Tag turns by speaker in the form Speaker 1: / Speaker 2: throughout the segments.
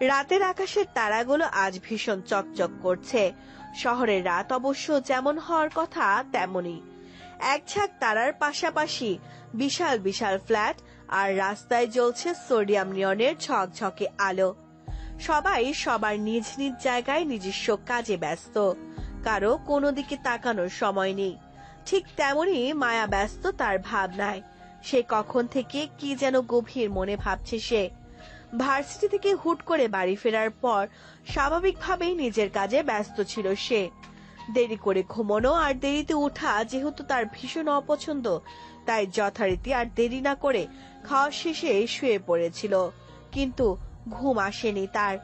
Speaker 1: রাতের আকাশের তারাগুলো আজ ভীষণ চকচক করছে। শহরের রাত অবশ্য যেমন হওয়ার কথা তেমনই। এক ঝাঁক তারার পাশাপাশি বিশাল বিশাল ফ্ল্যাট, আর রাস্তায় জ্বলছে সোডিয়াম নিয়নের ঝকঝকে আলো। সবাই সবার নিজ নিজ জায়গায় নিজস্ব কাজে ব্যস্ত, কারো কোনো দিকে তাকানোর সময় নেই। ঠিক তেমনি মায়া ব্যস্ত তার ভাবনায়। সে কখন থেকে কি যেন গভীর মনে ভাবছে। সে ভার্সিটি থেকে হুট করে বাড়ি ফেরার পর স্বাভাবিকভাবেই নিজের কাজে ব্যস্ত ছিল সে। দেরি করে ঘুমানো আর দেরিতে উঠা যেহেতু তার ভীষণ অপছন্দ, তাই যথারীতি আর দেরি না করে খাওয়া শেষে শুয়ে পড়েছিল। কিন্তু ঘুম আসেনি তার।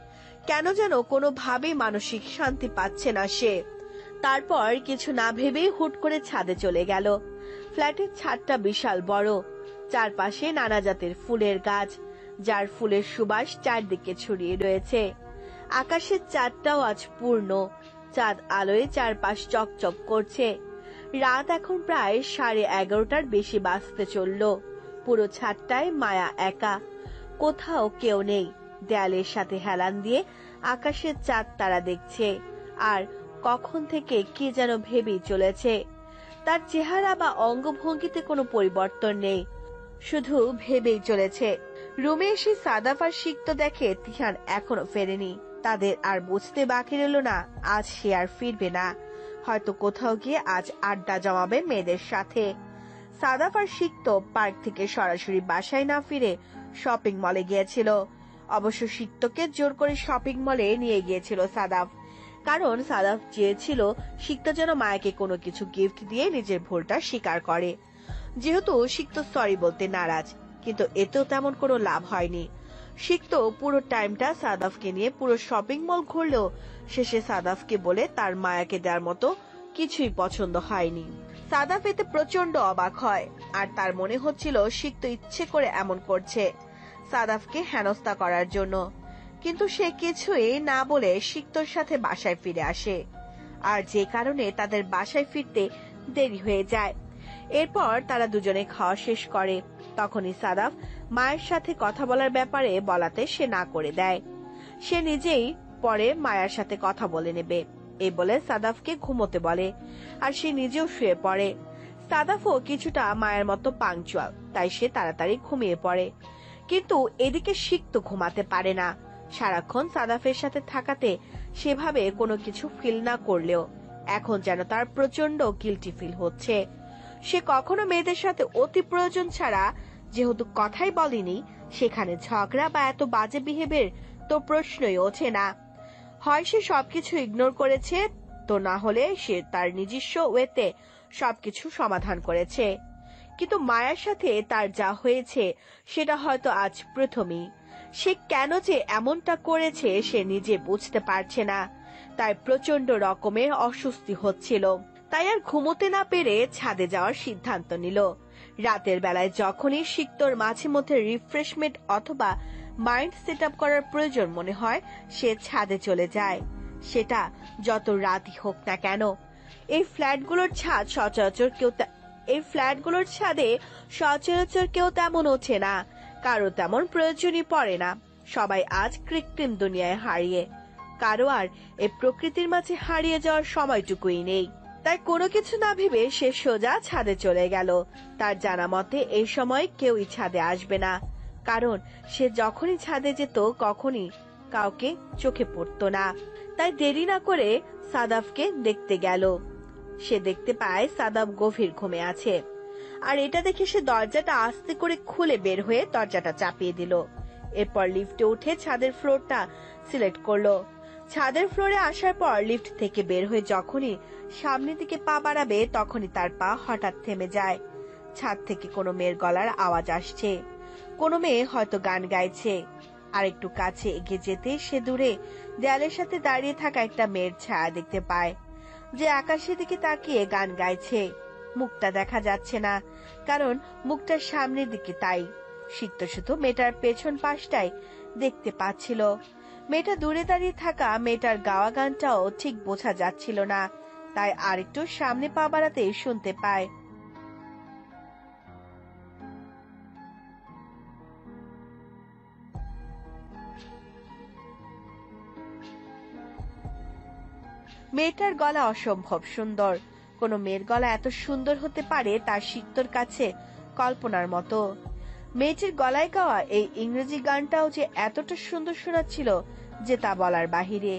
Speaker 1: কেন যেন কোনোভাবেই মানসিক শান্তি পাচ্ছে না সে। তারপর কিছু না ভেবেই হুট করে ছাদে চলে গেল। ফ্ল্যাটের ছাদটা বিশাল বড়, চারপাশে নানা জাতের ফুলের গাছ, যার ফুলের সুবাস চারদিকে ছড়িয়ে রয়েছে। আকাশের চাঁদটাও আজ পূর্ণ, চাঁদ আলোয় চারপাশ চকচক করছে। রাত এখন প্রায় 11:30টার বেশি বাজতে চলল। পুরো ছাদটায় মায়া একা, কোথাও কেউ নেই। দেয়ালের সাথে হেলান দিয়ে আকাশের চাঁদ তারা দেখছে, আর কখন থেকে কি যেন ভেবেই চলেছে। তার চেহারা বা অঙ্গভঙ্গিতে কোনো পরিবর্তন নেই, শুধু ভেবেই চলেছে। রুমে এসে সাদাফ আর সিক্ত দেখে তিহান এখনো ফেরেনি। তাদের আর বুঝতে বাকি রইল না আজ সে আর ফিরবে না। হয়তো কোথাও গিয়ে আজ আড্ডা জমাবে মেয়েদের সাথে। সাদাফ আর সিক্ত পার্ক থেকে সরাসরি বাসায় না ফিরে শপিং মলে গিয়েছিল। অবশ্য সিক্তকে জোর করে শপিং মলে নিয়ে গিয়েছিল সাদাফ, কারণ সাদাফ চেয়েছিল সিক্ত যেন মায়াকে কোনো কিছু গিফট দিয়ে নিজের ভুলটা স্বীকার করে। যেহেতু সিক্ত সরি বলতে নারাজ, কিন্তু এতেও তেমন কোনো লাভ হয়নি। সিক্ত পুরো টাইমটা সাদাফকে নিয়ে পুরো শপিং মল ঘুরলেও শেষে সাদাফকে বলে তার মায়াকে দেওয়ার মতো কিছুই পছন্দ হয়নি। সাদাফ এতে প্রচন্ড অবাক হয়, আর তার মনে হচ্ছিল সিক্ত ইচ্ছে করে এমন করছে সাদাফকে হেনস্থা করার জন্য। কিন্তু সে কিছুই না বলে সিক্তর সাথে বাসায় ফিরে আসে, আর যে কারণে তাদের বাসায় ফিরতে দেরি হয়ে যায়। এরপর তারা দুজনে খাওয়া শেষ করে। তখনই সাদাফ মায়ের সাথে কথা বলার ব্যাপারে বলাতে সে না করে দেয়। সে নিজেই পরে মায়ের সাথে কথা বলে নেবে, এই বলে সাদাফকে ঘুমোতে বলে, আর সে নিজেও শুয়ে পড়ে। সাদাফও কিছুটা মায়ের মতো পাংচুয়াল, তাই সে তাড়াতাড়ি ঘুমিয়ে পড়ে। কিন্তু এদিকে সিক্ত ঘুমাতে পারে না। সারাক্ষণ সাদাফের সাথে থাকাতে সেভাবে কোনো কিছু ফিল না করলেও এখন যেন তার প্রচন্ড গিল্টি ফিল হচ্ছে। সে কখনো মেয়েদের সাথে অতি প্রয়োজন ছাড়া যেহেতু কথাই বলেনি, সেখানে ঝগড়া বা এত বাজে বিহেভিয়ার তো প্রশ্নই ওঠে না। হয় সে সবকিছু ইগনোর করেছে, তো না হলে সে তার নিজস্ব ওয়েতে সবকিছু সমাধান করেছে। কিন্তু মায়ের সাথে তার যা হয়েছে সেটা হয়তো আজ প্রথমই। সে কেন যে এমনটা করেছে সে নিজে বুঝতে পারছে না, তাই প্রচন্ড রকমের অস্বস্তি হচ্ছিল। তাই আর ঘুমোতে না পেরে ছাদে যাওয়ার সিদ্ধান্ত নিল। রাতের বেলায় যখনই সিক্তর মাঝে মধ্যে রিফ্রেশমেন্ট অথবা মাইন্ড সেট আপ করার প্রয়োজন মনে হয়, সে ছাদে চলে যায়, সেটা যত রাতই হোক না কেন। এই ফ্ল্যাটগুলোর ছাদে সচরাচর কেউ তেমন ওঠে না, কারো তেমন প্রয়োজনই পড়ে না। সবাই আজ কৃত্রিম দুনিয়ায় হারিয়ে, কারো আর এই প্রকৃতির মাঝে হারিয়ে যাওয়ার সময়টুকুই নেই। তাই কোনো কিছু না ভেবে সে সোজা ছাদে চলে গেল। তার জানা মতে এই সময় কেউই ছাদে আসবে না, কারণ সে যখনই ছাদে যেত কখনই কাউকে চোখে পড়তো না। তাই দেরি না করে সাদাফকে দেখতে গেল। সে দেখতে পায় সাদাফ গভীর ঘুমে আছে, আর এটা দেখে সে দরজাটা আস্তে করে খুলে বের হয়ে দরজাটা চাপিয়ে দিল। এরপর লিফটে উঠে ছাদের ফ্লোরটা সিলেক্ট করলো। ছাদের ফ্লোরে আসার পর লিফট থেকে বের হয়ে যখনই সামনের দিকে পা বাড়াবে তখনই তার পা হঠাৎ থেমে যায়। ছাদ থেকে কোনো মেয়ের গলার আওয়াজ আসছে, কোনো মেয়ে হয়তো গান গাইছে। আর একটু কাছে এগিয়ে যেতে সে দূরে দেয়ালের সাথে দাঁড়িয়ে থাকা একটা মেয়ের ছায়া দেখতে পায়, যে আকাশের দিকে তাকিয়ে গান গাইছে। মুখটা দেখা যাচ্ছে না, কারণ মুখটার সামনের দিকে, তাই সিক্ত শুধু মেয়েটার পেছন পাশটাই দেখতে পাচ্ছিল। মেয়েটা দূরে দাঁড়িয়ে থাকা মেয়েটার গাওয়া গানটাও ঠিক বোঝা যাচ্ছিল না, তাই আরেকটু সামনে পা বাড়াতে শুনতে পায়। মেয়েটার গলা অসম্ভব সুন্দর। কোনো মেয়ের গলা এত সুন্দর হতে পারে তার সিক্তর কাছে কল্পনার মতো। মেয়েটির গলায় গাওয়া এই ইংরেজি গানটাও যে এতটা সুন্দর শোনাচ্ছিল যে তা বলার বাহিরে।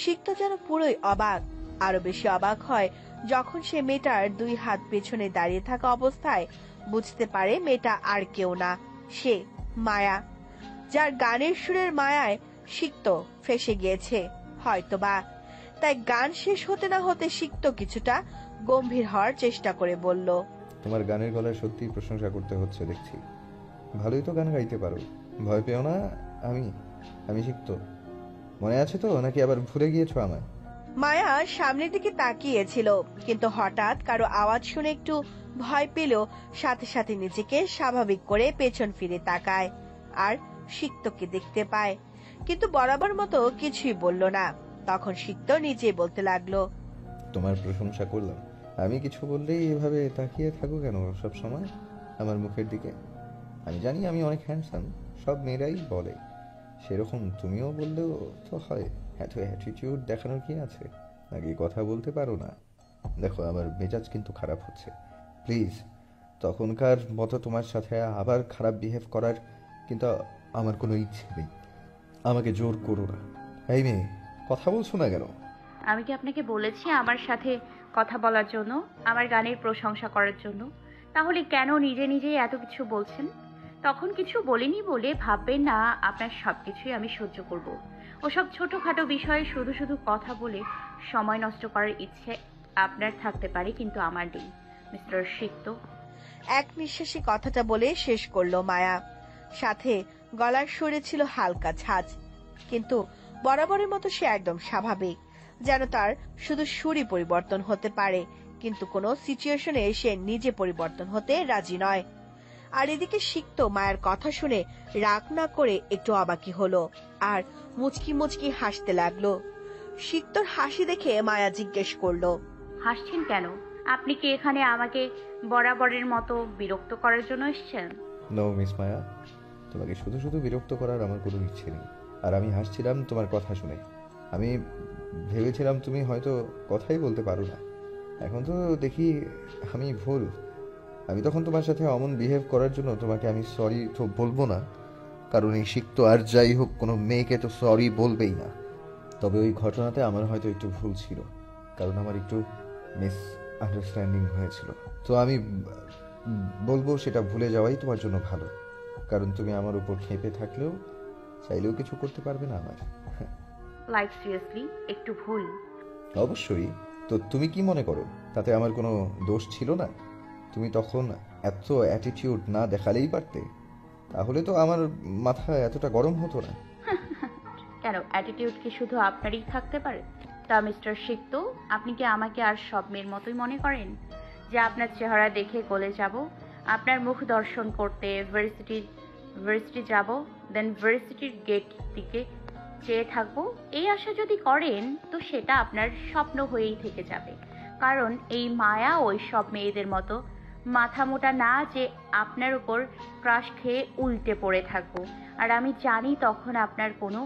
Speaker 1: সিক্ত যেন পুরোই অবাক। আরো বেশি অবাক হয় যখন সে মেয়েটার দুই হাত পেছনে দাঁড়িয়ে থাকা অবস্থায় বুঝতে পারে মেয়েটা আর কেউ না, সে মায়া, যার গানের সুরের মায়ায় সিক্ত ফেসে গিয়েছে হয়তোবা। তাই গান শেষ হতে না হতে সিক্ত কিছুটা গম্ভীর হওয়ার চেষ্টা করে বলল,
Speaker 2: তোমার গানের গলায় সত্যি প্রশংসা করতে হচ্ছে দেখছি। ভালোই তো গান গাইতে পারো, ভয় পেও না। আমি আমি সিক্ত, মনে আছে তো, নাকি আবার ভুলে গিয়েছো আমায়?
Speaker 1: মায়া সামনের দিকে তাকিয়েছিল, কিন্তু হঠাৎ কারো আওয়াজ শুনে একটু ভয় পেল। সাথে সাথে নিজেকে স্বাভাবিক করে পেছন ফিরে তাকায় আর সিক্তকে দেখতে পায়, কিন্তু বরাবর মতো কিছুই বলল না। তখন সিক্ত নিজেই বলতে লাগলো,
Speaker 2: তোমার প্রশংসা করলাম, আমি কিছু বললেই এভাবে তাকিয়ে থাকো কেন সব সময় আমার মুখের দিকে? আমি জানি আমি অনেক হ্যান্ডসাম, সব মেয়েরাই বলে সেরকম, তুমিও বললেও তো হয়। এত অ্যাটিটিউড দেখানোর কি আছে? নাকি কথা বলতে পারো না? দেখো আমার মেজাজ কিন্তু খারাপ হচ্ছে, প্লিজ তখনকার মতো তোমার সাথে আবার খারাপ বিহেভ করার কিন্তু আমার কোনো ইচ্ছে নেই। আমাকে জোর করো না। এই মেয়ে, কথা বলছো না কেন?
Speaker 3: আমি কি আপনাকে বলেছি আমার সাথে কথা বলার জন্য, আমার গানের প্রশংসা করার জন্য? তাহলে কেন নিজে নিজেই এত কিছু বলছেন? তখন কিছু বলিনি বলে ভাববেন না আপনার সব কিছুই আমি সহ্য করব। ওসব ছোটোখাটো বিষয়ে শুধু শুধু কথা বলে সময় নষ্ট করার ইচ্ছে আপনার থাকতে পারে, কিন্তু আমার নেই মিস্টার সিক্ত।
Speaker 1: এক নিঃশ্বাসে কথাটা বলে শেষ করলো মায়া। সাথে গলার সুরে ছিল হালকা ঝাঁজ, কিন্তু বরাবরের মতো সে একদম স্বাভাবিক, যেন তার শুধু সুরই পরিবর্তন হতে পারে, কিন্তু কোনো সিচুয়েশনে সে নিজে পরিবর্তন হতে রাজি নয়। আর এদিকে সিক্ত মায়ের কথা শুনে রাগ না করে একটু অবাকি হলো আর মুচকি মুচকি হাসতে লাগলো। সিক্তর হাসি দেখে মায়া জিজ্ঞেস করলো,
Speaker 3: হাসছেন কেন? আপনি কি এখানে আমাকে বরাবরের মতো বিরক্ত করার জন্য এসেছেন?
Speaker 2: নো মিস মায়া, তোমাকে শুধু শুধু বিরক্ত করার আমার কোনো ইচ্ছে নেই। আর আমি হাসছিলাম তোমার কথা শুনে। আমি ভেবেছিলাম তুমি হয়তো কথাই বলতে পারো না। এখন তো দেখি আমি ভুল। আমি তখন তোমার সাথে অমন বিহেভ করার জন্য তোমাকে আমি সরি তো বলবো না, কারণ এই শিখতো আর যাই হোক কোনো মেয়েকে তো সরি বলবেই না। তবে ওই ঘটনাতে আমার হয়তো একটু ভুল ছিল, কারণ আমার একটু মিস আন্ডারস্ট্যান্ডিং হয়েছিল। তো আমি বলবো সেটা ভুলে যাওয়াই তোমার জন্য ভালো, কারণ তুমি আমার উপর ক্ষেপে থাকলেও চাইলেও কিছু করতে পারবে না আমার।
Speaker 3: লাইক সিরিয়াসলি একটু ভুল?
Speaker 2: অবশ্যই। তো তুমি কি মনে করো তাতে আমার কোনো দোষ ছিল না? তুমি তখন এত অ্যাটিটিউড না দেখালেই পারতে, তাহলে তো আমার মাথা এতটা গরম হতো না।
Speaker 3: কেন, অ্যাটিটিউড কি শুধু আপনারই থাকতে পারে? তা মিস্টার সিক্ত, আপনি কি আমাকে আর সব মেয়ের মতোই মনে করেন যে আপনার চেহারা দেখে গলে যাব, আপনার মুখ দর্শন করতে ভার্সিটি যাব, দেন ভার্সিটির গেট দিকে চেয়ে থাকবো? এই আশা যদি করেন তো সেটা আপনার স্বপ্ন হয়েই থেকে যাবে, কারণ এই মায়া ওই সব মেয়েদের মতো মাথা মোটা না যে আপনার উপর ক্রাশ খেয়ে উল্টে পড়ে থাকবো। আর আমি জানি তখন আপনার কোনো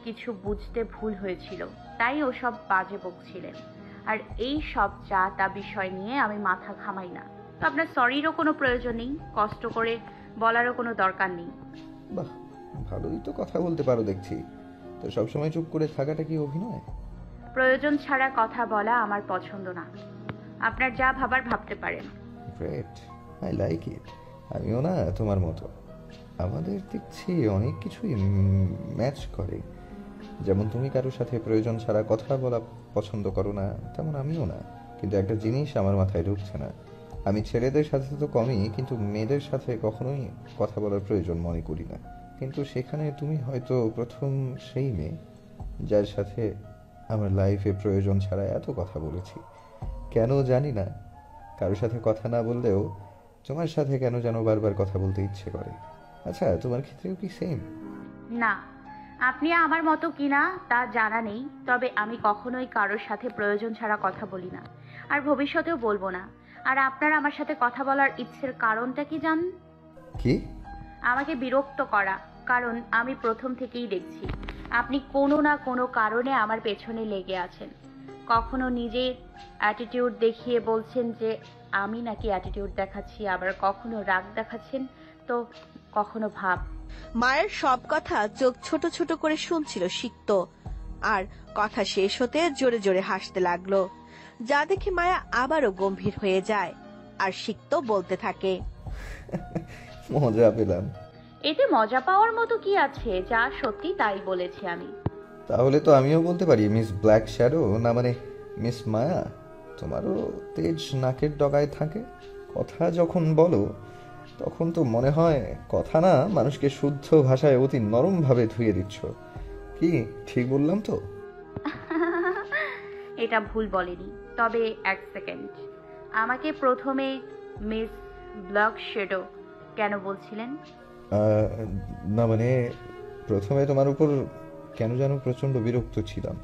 Speaker 3: কিছু বুঝতে ভুল হয়েছিল, তাই ওসব বাজে বকছিলেন। আর এই সব যা তা বিষয় নিয়ে আমি মাথা ঘামাই না। তো আপনার সরিরও কোনো প্রয়োজন নেই, কষ্ট করে বলারও কোনো দরকার নেই।
Speaker 2: বাহ, ভালোই তো কথা বলতে পারো দেখছি। তো সবসময় চুপ করে থাকাটা কি অভিনয়?
Speaker 3: প্রয়োজন ছাড়া কথা বলা আমার পছন্দ না। আপনার যা ভাবার ভাবতে পারেন।
Speaker 2: Great, I like it. আমিও না তোমার মতো, আমাদের দেখছি অনেক কিছুই ম্যাচ করে। যেমন তুমি কারোর সাথে প্রয়োজন ছাড়া কথা বলা পছন্দ করো না, তেমন আমিও না। কিন্তু একটা জিনিস আমার মাথায় ঢুকছে না, আমি ছেলেদের সাথে তো কমই, কিন্তু মেয়েদের সাথে কখনোই কথা বলার প্রয়োজন মনে করি না। কিন্তু সেখানে তুমি হয়তো প্রথম সেই মেয়ে যার সাথে আমার লাইফে প্রয়োজন ছাড়া এত কথা বলেছি। কেন জানি না, কারোর সাথে কথা না বললেও তোমার সাথে কেন যেন বারবার কথা বলতে ইচ্ছে করে। আচ্ছা, তোমার ক্ষেত্রেও কি সেম?
Speaker 3: না, আপনি আমার মতো কিনা তা জানা নেই, তবে আমি কখনোই কারোর সাথে প্রয়োজন ছাড়া কথা বলি না, আর ভবিষ্যতেও বলবো না। আর আপনার আমার সাথে কথা বলার ইচ্ছের কারণটা কি জানেন?
Speaker 2: কি?
Speaker 3: আমাকে বিরক্ত করা, কারণ আমি প্রথম থেকেই দেখছি আপনি কোনো না কোনো কারণে আমার পেছনে লেগে আছেন। কখনো নিজের অ্যাটিটিউড দেখিয়ে বলছেন যে আমি নাকি অ্যাটিটিউড দেখাচ্ছি, আবার কখনো রাগ দেখাচ্ছেন, তো কখনো ভাব।
Speaker 1: মায়ের সব কথা চোখ ছোট ছোট করে শুনছিল সিক্ত, আর কথা শেষ হতে জোরে জোরে হাসতে লাগলো, যা দেখে মায়া আবারও গম্ভীর হয়ে যায়। আর সিক্ত বলতে থাকে,
Speaker 2: মজা পেলাম।
Speaker 3: এতে মজা পাওয়ার মতো কি আছে? যা সত্যি তাই বলেছি আমি।
Speaker 2: তাহলে তো আমিও বলতে পারি মিস ব্ল্যাক শ্যাডো, না মানে মিস মায়া। তোমারও তেজ নাকের ডগায় থাকে। কথা যখন বলো তখন তো মনে হয় কথা না, মানুষকে শুদ্ধ ভাষায় অতি নরমভাবে ধুয়ে দিচ্ছ। কি ঠিক বললাম তো?
Speaker 3: এটা ভুল বলেনি। তবে এক সেকেন্ড, আমাকে প্রথমে মিস ব্ল্যাক শ্যাডো কেন বলছিলেন?
Speaker 2: আহ, না মানে প্রথমে তোমার উপর কেন যেন প্রচণ্ড বিরক্ত ছিলাম,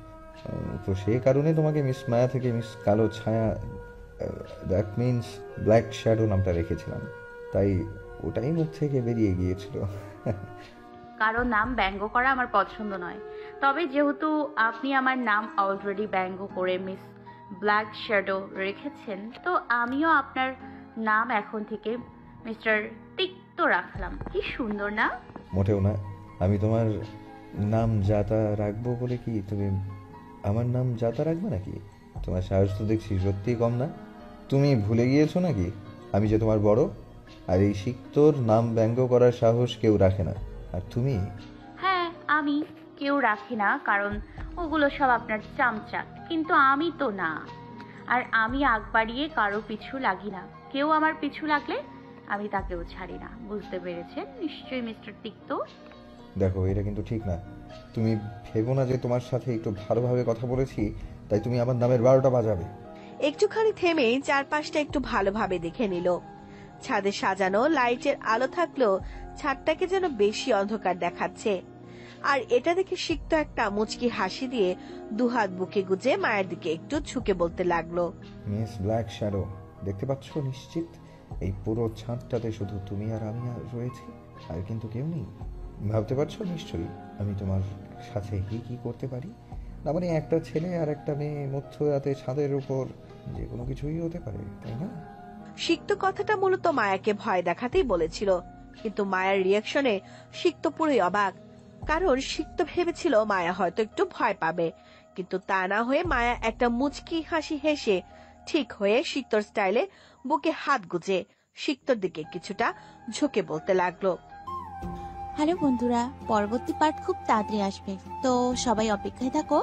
Speaker 2: তো সেই কারণে তোমাকে মিস মায়া থেকে মিস কালো ছায়া, দ্যাট মিনস ব্ল্যাক শ্যাডো নামটা রেখেছিলাম। তাই ওটাই মুখ থেকে বেরিয়ে গিয়েছিল।
Speaker 3: কারো নাম ব্যঙ্গ করা আমার পছন্দ নয়। তবে যেহেতু আপনি আমার নাম অলরেডি ব্যঙ্গ করে মিস ব্ল্যাক শ্যাডো রেখেছেন, তো আমিও আপনার নাম এখন থেকে মিস্টার তিক্ত রাখলাম। কি সুন্দর না?
Speaker 2: মোটেও না। আমি তোমার নাম যাতা রাখবো বলে কি তুমি আমার নাম যাতা রাখবে নাকি? তোমার সাহস তো দেখছি সত্যিই কম না। তুমি ভুলে গিয়েছো নাকি আমি যে তোমার বড়? আর এই সিক্তর নাম ব্যঙ্গ করার সাহস কেউ রাখে না। আর তুমি?
Speaker 3: হ্যাঁ, আমি কেউ রাখি না, কারণ ওগুলো সব আপনার চামচা, কিন্তু আমি তো না। আর আমি আগ বাড়িয়ে কারো পিছু লাগি না। কেউ আমার পিছু লাগলে আমি তাকেও ছাড়ি না। বুঝতে পেরেছেন নিশ্চয়ই মিস্টার তিক্ত?
Speaker 2: দেখো, এটা কিন্তু ঠিক না। তুমি ভেবো না যে তোমার সাথে একটু ভালোভাবে কথা বলেছি তাই তুমি আমার নামের 12টা বাজাবে।
Speaker 1: একটুখানি থেমে চারপাশটা একটু ভালোভাবে দেখে নিল। ছাদে সাজানো লাইটের আলো থাকলেও ছাদটাকে যেন বেশি অন্ধকার দেখাচ্ছে। আর এটা দেখে সিক্ত একটা মুচকি হাসি দিয়ে দুহাত বুকে গুজে মায়ের দিকে একটু ঝুঁকে বলতে লাগলো,
Speaker 2: মিস ব্ল্যাক শ্যাডো, দেখতে পাচ্ছ নিশ্চিত এই পুরো ছাদটাতে শুধু তুমি আর আমি আর রয়েছি, আর কিন্তু কেউ নেই। ভাবতে পারছো নিশ্চয়ই আমি তোমার সাথে কি কি করতে পারি। না মানে একটা ছেলে আর একটা মেয়ে মধ্যরাতে ছাদের উপর যে কোনো কিছুই হতে পারে, তাই না?
Speaker 1: সিক্ত কথাটা মূলত মায়াকে ভয় দেখাতেই বলেছিল, কিন্তু মায়ের রিয়াকশনে সিক্ত পুরোই অবাক। কারণ সিক্ত ভেবেছিল মায়া হয়তো একটু ভয় পাবে, কিন্তু তা না হয়ে মায়া একটা মুচকি হাসি হেসে ঠিক হয়ে সিক্তর স্টাইলে বুকে হাত গুজে সিক্তর দিকে কিছুটা ঝুঁকে বলতে লাগলো,
Speaker 4: হ্যালো বন্ধুরা, পরবর্তী পার্ট খুব তাড়াতাড়ি আসবে, তো সবাই অপেক্ষায় থাকো।